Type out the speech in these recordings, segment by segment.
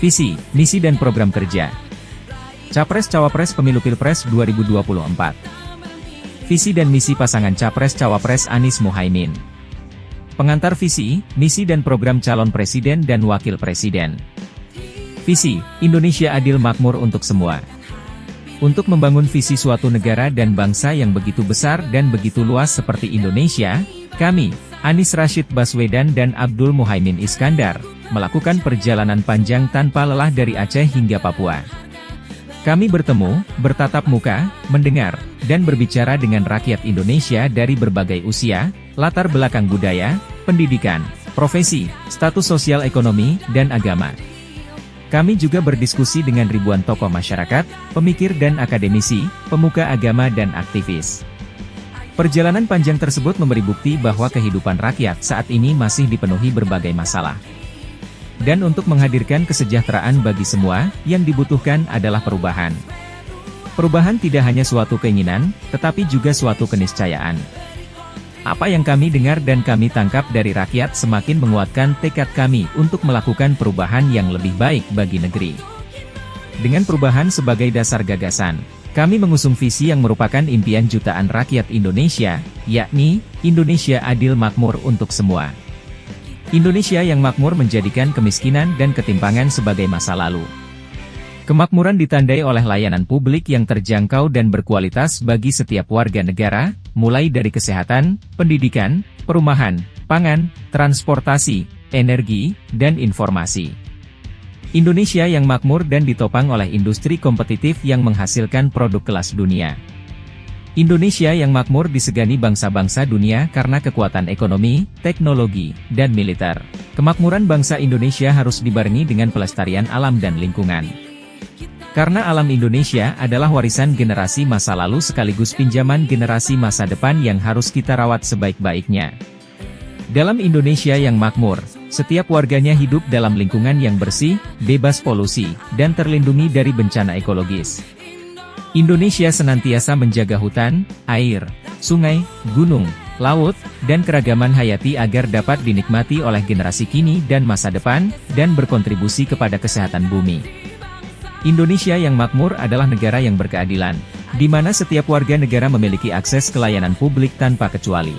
Visi, misi dan program kerja. Capres-Cawapres Pemilu Pilpres 2024. Visi dan misi pasangan Capres-Cawapres Anies Muhaimin. Pengantar visi, misi dan program calon presiden dan wakil presiden. Visi, Indonesia adil makmur untuk semua. Untuk membangun visi suatu negara dan bangsa yang begitu besar dan begitu luas seperti Indonesia, kami, Anies Rashid Baswedan dan Abdul Muhaimin Iskandar, melakukan perjalanan panjang tanpa lelah dari Aceh hingga Papua. Kami bertemu, bertatap muka, mendengar, dan berbicara dengan rakyat Indonesia dari berbagai usia, latar belakang budaya, pendidikan, profesi, status sosial ekonomi, dan agama. Kami juga berdiskusi dengan ribuan tokoh masyarakat, pemikir dan akademisi, pemuka agama dan aktivis. Perjalanan panjang tersebut memberi bukti bahwa kehidupan rakyat saat ini masih dipenuhi berbagai masalah. Dan untuk menghadirkan kesejahteraan bagi semua, yang dibutuhkan adalah perubahan. Perubahan tidak hanya suatu keinginan, tetapi juga suatu keniscayaan. Apa yang kami dengar dan kami tangkap dari rakyat semakin menguatkan tekad kami untuk melakukan perubahan yang lebih baik bagi negeri. Dengan perubahan sebagai dasar gagasan, kami mengusung visi yang merupakan impian jutaan rakyat Indonesia, yakni, Indonesia adil makmur untuk semua. Indonesia yang makmur menjadikan kemiskinan dan ketimpangan sebagai masa lalu. Kemakmuran ditandai oleh layanan publik yang terjangkau dan berkualitas bagi setiap warga negara, mulai dari kesehatan, pendidikan, perumahan, pangan, transportasi, energi, dan informasi. Indonesia yang makmur dan ditopang oleh industri kompetitif yang menghasilkan produk kelas dunia. Indonesia yang makmur disegani bangsa-bangsa dunia karena kekuatan ekonomi, teknologi, dan militer. Kemakmuran bangsa Indonesia harus dibarengi dengan pelestarian alam dan lingkungan. Karena alam Indonesia adalah warisan generasi masa lalu sekaligus pinjaman generasi masa depan yang harus kita rawat sebaik-baiknya. Dalam Indonesia yang makmur, setiap warganya hidup dalam lingkungan yang bersih, bebas polusi, dan terlindungi dari bencana ekologis. Indonesia senantiasa menjaga hutan, air, sungai, gunung, laut, dan keragaman hayati agar dapat dinikmati oleh generasi kini dan masa depan, dan berkontribusi kepada kesehatan bumi. Indonesia yang makmur adalah negara yang berkeadilan, di mana setiap warga negara memiliki akses ke layanan publik tanpa kecuali.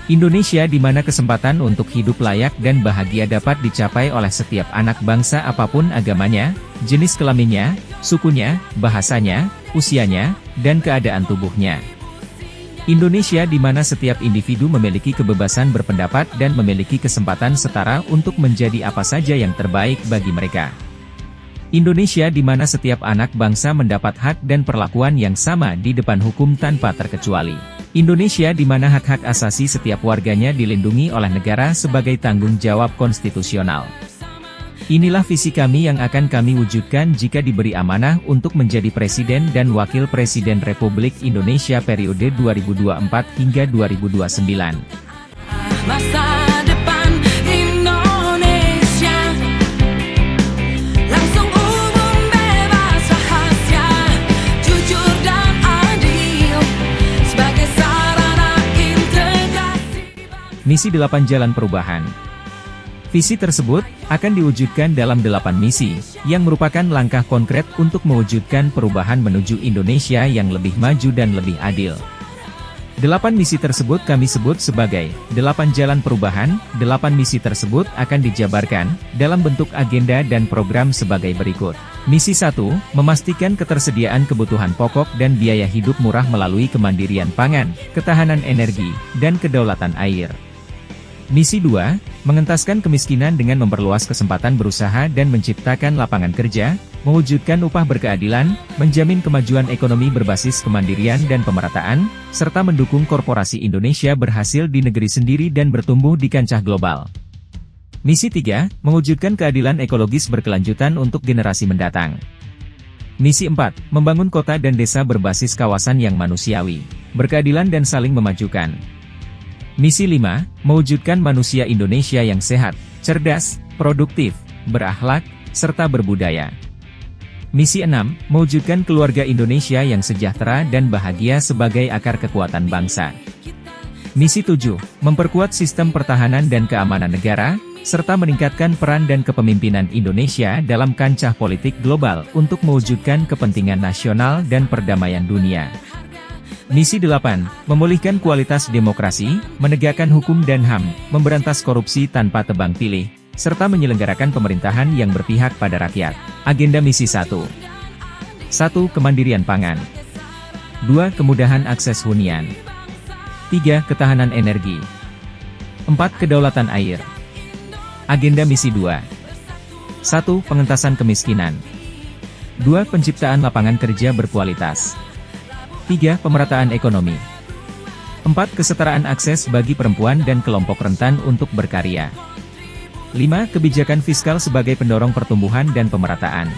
Indonesia di mana kesempatan untuk hidup layak dan bahagia dapat dicapai oleh setiap anak bangsa apapun agamanya, jenis kelaminnya, sukunya, bahasanya, usianya, dan keadaan tubuhnya. Indonesia di mana setiap individu memiliki kebebasan berpendapat dan memiliki kesempatan setara untuk menjadi apa saja yang terbaik bagi mereka. Indonesia di mana setiap anak bangsa mendapat hak dan perlakuan yang sama di depan hukum tanpa terkecuali. Indonesia di mana hak-hak asasi setiap warganya dilindungi oleh negara sebagai tanggung jawab konstitusional. Inilah visi kami yang akan kami wujudkan jika diberi amanah untuk menjadi Presiden dan Wakil Presiden Republik Indonesia periode 2024 hingga 2029. Masa depan Indonesia langsung umum, bebas, rahasia, jujur dan adil sebagai sarana integrasi. Misi 8 Jalan Perubahan. Visi tersebut akan diwujudkan dalam 8 misi, yang merupakan langkah konkret untuk mewujudkan perubahan menuju Indonesia yang lebih maju dan lebih adil. 8 misi tersebut kami sebut sebagai 8 Jalan Perubahan. 8 misi tersebut akan dijabarkan dalam bentuk agenda dan program sebagai berikut. Misi 1, memastikan ketersediaan kebutuhan pokok dan biaya hidup murah melalui kemandirian pangan, ketahanan energi, dan kedaulatan air. Misi 2, mengentaskan kemiskinan dengan memperluas kesempatan berusaha dan menciptakan lapangan kerja, mewujudkan upah berkeadilan, menjamin kemajuan ekonomi berbasis kemandirian dan pemerataan, serta mendukung korporasi Indonesia berhasil di negeri sendiri dan bertumbuh di kancah global. Misi 3, mewujudkan keadilan ekologis berkelanjutan untuk generasi mendatang. Misi 4, membangun kota dan desa berbasis kawasan yang manusiawi, berkeadilan dan saling memajukan. Misi 5, mewujudkan manusia Indonesia yang sehat, cerdas, produktif, berakhlak, serta berbudaya. Misi 6, mewujudkan keluarga Indonesia yang sejahtera dan bahagia sebagai akar kekuatan bangsa. Misi 7, memperkuat sistem pertahanan dan keamanan negara, serta meningkatkan peran dan kepemimpinan Indonesia dalam kancah politik global untuk mewujudkan kepentingan nasional dan perdamaian dunia. Misi 8, memulihkan kualitas demokrasi, menegakkan hukum dan HAM, memberantas korupsi tanpa tebang pilih, serta menyelenggarakan pemerintahan yang berpihak pada rakyat. Agenda misi 1. 1. Kemandirian pangan. 2. Kemudahan akses hunian. 3. Ketahanan energi. 4. Kedaulatan air. Agenda misi 2. 1. Pengentasan kemiskinan. 2. Penciptaan lapangan kerja berkualitas. 3. Pemerataan ekonomi. 4. Kesetaraan akses bagi perempuan dan kelompok rentan untuk berkarya. 5. Kebijakan fiskal sebagai pendorong pertumbuhan dan pemerataan.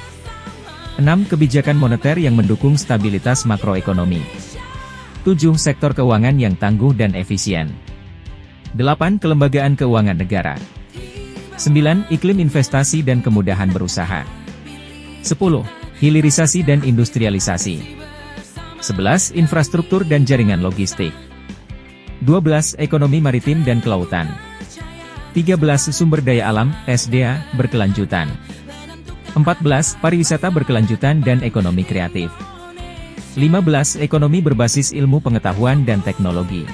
6. Kebijakan moneter yang mendukung stabilitas makroekonomi. 7. Sektor keuangan yang tangguh dan efisien. 8. Kelembagaan keuangan negara. 9. Iklim investasi dan kemudahan berusaha. 10. Hilirisasi dan industrialisasi. 11. Infrastruktur dan jaringan logistik. 12. Ekonomi maritim dan kelautan. 13. Sumber daya alam, SDA, berkelanjutan. 14. Pariwisata berkelanjutan dan ekonomi kreatif. 15. Ekonomi berbasis ilmu pengetahuan dan teknologi.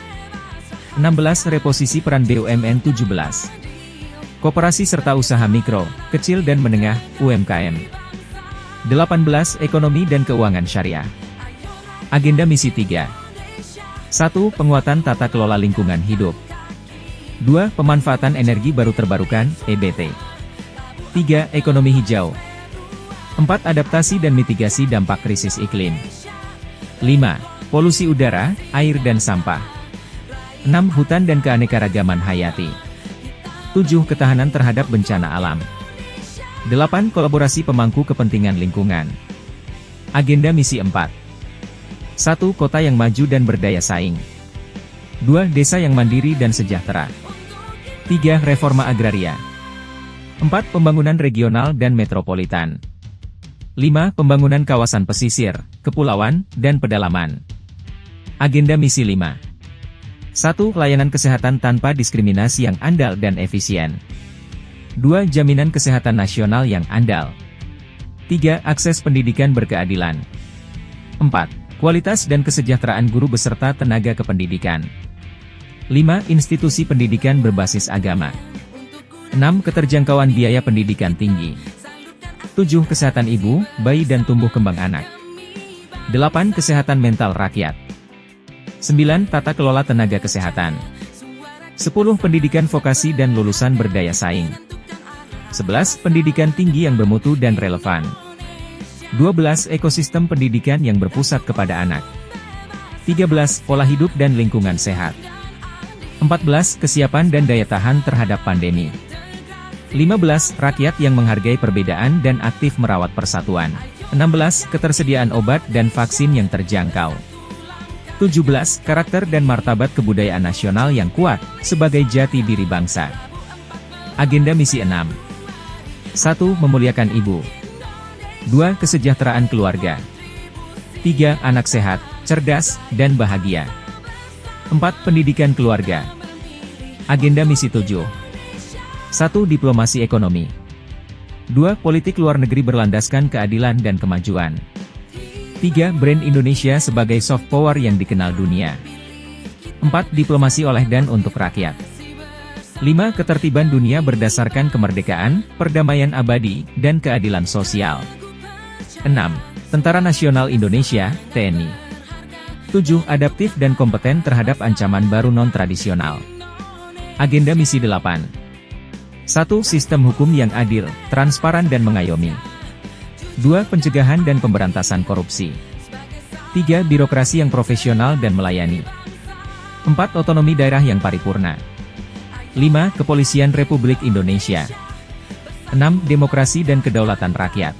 16. Reposisi peran BUMN. 17. Koperasi serta usaha mikro, kecil dan menengah, UMKM. 18. Ekonomi dan keuangan syariah. Agenda misi 3. 1. Penguatan tata kelola lingkungan hidup. 2. Pemanfaatan energi baru terbarukan, EBT. 3. Ekonomi hijau. 4. Adaptasi dan mitigasi dampak krisis iklim. 5. Polusi udara, air dan sampah. 6. Hutan dan keanekaragaman hayati. 7. Ketahanan terhadap bencana alam. 8. Kolaborasi pemangku kepentingan lingkungan. Agenda misi 4. 1. Kota yang maju dan berdaya saing. 2. Desa yang mandiri dan sejahtera. 3. Reforma agraria. 4. Pembangunan regional dan metropolitan. 5. Pembangunan kawasan pesisir, kepulauan, dan pedalaman. Agenda misi 5. 1. Layanan kesehatan tanpa diskriminasi yang andal dan efisien. 2. Jaminan kesehatan nasional yang andal. 3. Akses pendidikan berkeadilan. 4. Kualitas dan kesejahteraan guru beserta tenaga kependidikan. 5. Institusi pendidikan berbasis agama. 6. Keterjangkauan biaya pendidikan tinggi. 7. Kesehatan ibu, bayi dan tumbuh kembang anak. 8. Kesehatan mental rakyat. 9. Tata kelola tenaga kesehatan. 10. Pendidikan vokasi dan lulusan berdaya saing. 11. Pendidikan tinggi yang bermutu dan relevan. 12. Ekosistem pendidikan yang berpusat kepada anak. 13. Pola hidup dan lingkungan sehat. 14. Kesiapan dan daya tahan terhadap pandemi. 15. Rakyat yang menghargai perbedaan dan aktif merawat persatuan. 16. Ketersediaan obat dan vaksin yang terjangkau. 17. Karakter dan martabat kebudayaan nasional yang kuat, sebagai jati diri bangsa. Agenda misi 6. 1. Memuliakan ibu. 2. Kesejahteraan keluarga. 3. Anak sehat, cerdas, dan bahagia. 4. Pendidikan keluarga. Agenda misi 7. 1. Diplomasi ekonomi. 2. Politik luar negeri berlandaskan keadilan dan kemajuan. 3. Brand Indonesia sebagai soft power yang dikenal dunia. 4. Diplomasi oleh dan untuk rakyat. 5. Ketertiban dunia berdasarkan kemerdekaan, perdamaian abadi, dan keadilan sosial. 6. Tentara Nasional Indonesia, TNI. 7. Adaptif dan kompeten terhadap ancaman baru non-tradisional. Agenda misi 8. 1. Sistem hukum yang adil, transparan dan mengayomi. 2. Pencegahan dan pemberantasan korupsi. 3. Birokrasi yang profesional dan melayani. 4. Otonomi daerah yang paripurna. 5. Kepolisian Republik Indonesia. 6. Demokrasi dan kedaulatan rakyat.